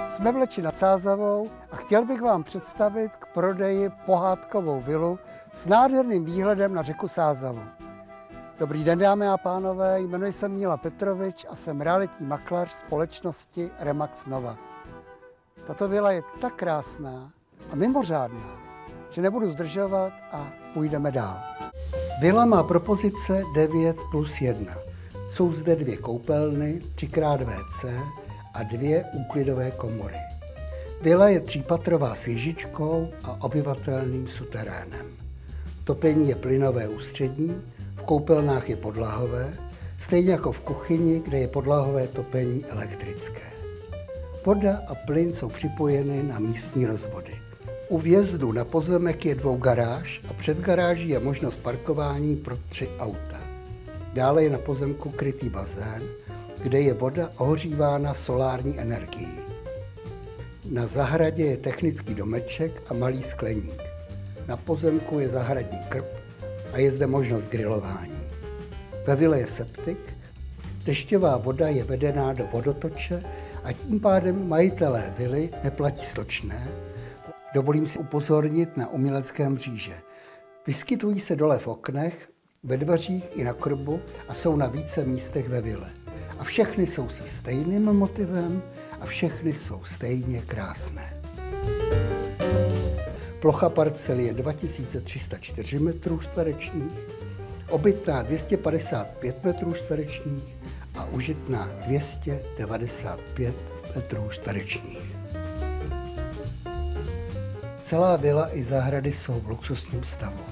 Jsme v Leči nad Sázavou a chtěl bych vám představit k prodeji pohádkovou vilu s nádherným výhledem na řeku Sázavu. Dobrý den, dámy a pánové, jmenuji se Míla Petrovič a jsem realitní makléř společnosti Remax Nova. Tato vila je tak krásná a mimořádná, že nebudu zdržovat a půjdeme dál. Vila má propozice 9+1. Jsou zde 2 koupelny, 3x WC a 2 úklidové komory. Vila je 3patrová s věžičkou a obyvatelným suterénem. Topení je plynové ústřední, v koupelnách je podlahové, stejně jako v kuchyni, kde je podlahové topení elektrické. Voda a plyn jsou připojeny na místní rozvody. U vjezdu na pozemek je 2 garáž a před garáží je možnost parkování pro 3 auta. Dále je na pozemku krytý bazén, kde je voda ohřívána solární energií. Na zahradě je technický domeček a malý skleník. Na pozemku je zahradní krb a je zde možnost grilování. Ve vile je septik, dešťová voda je vedená do vodotoče a tím pádem majitelé vily neplatí stočné. Dovolím si upozornit na umělecké mříže. Vyskytují se dole v oknech, ve dveřích i na krbu a jsou na více místech ve vile. A všechny jsou se stejným motivem a všechny jsou stejně krásné. Plocha parcely je 2304 m², obytná 255 m² a užitná 295 m². Celá vila i zahrady jsou v luxusním stavu.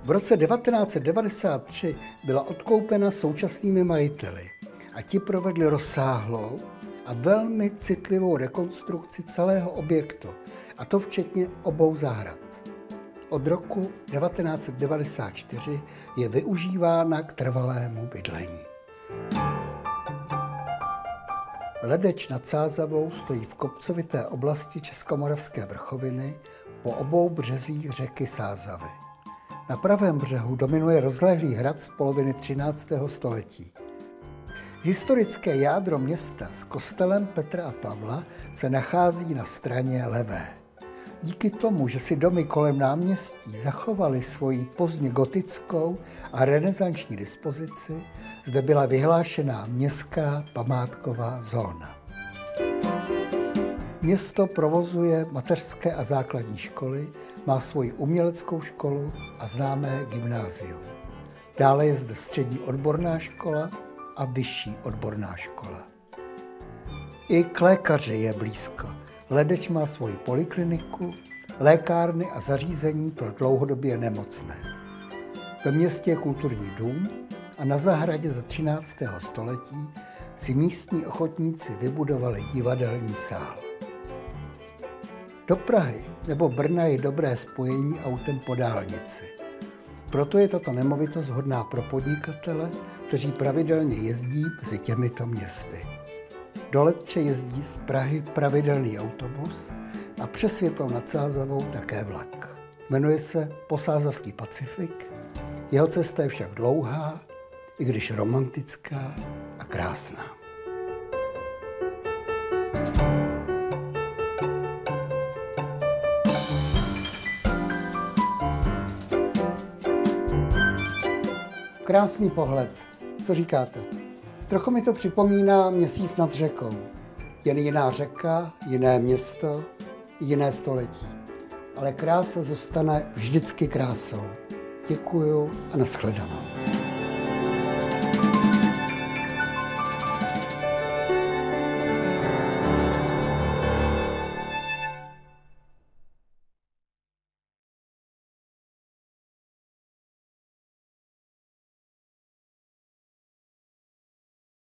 V roce 1993 byla odkoupena současnými majiteli a ti provedli rozsáhlou a velmi citlivou rekonstrukci celého objektu, a to včetně obou zahrad. Od roku 1994 je využívána k trvalému bydlení. Ledeč nad Sázavou stojí v kopcovité oblasti Českomoravské vrchoviny po obou březích řeky Sázavy. Na pravém břehu dominuje rozlehlý hrad z poloviny 13. století. Historické jádro města s kostelem Petra a Pavla se nachází na straně levé. Díky tomu, že si domy kolem náměstí zachovaly svoji pozdně gotickou a renesanční dispozici, zde byla vyhlášená městská památková zóna. Město provozuje mateřské a základní školy, má svoji uměleckou školu a známé gymnázium. Dále je zde střední odborná škola a vyšší odborná škola. I k lékaři je blízko. Ledeč má svoji polikliniku, lékárny a zařízení pro dlouhodobě nemocné. Ve městě je kulturní dům a na zahradě za 13. století si místní ochotníci vybudovali divadelní sál. Do Prahy nebo Brna je dobré spojení autem po dálnici. Proto je tato nemovitost vhodná pro podnikatele, kteří pravidelně jezdí mezi těmito městy. Do Letče jezdí z Prahy pravidelný autobus a přes Světlov nad Sázavou také vlak. Jmenuje se Posázavský Pacifik, jeho cesta je však dlouhá, i když romantická a krásná. Krásný pohled, co říkáte? Trochu mi to připomíná Měsíc nad řekou. Jen jiná řeka, jiné město, jiné století. Ale krása zůstane vždycky krásou. Děkuju a nashledanou.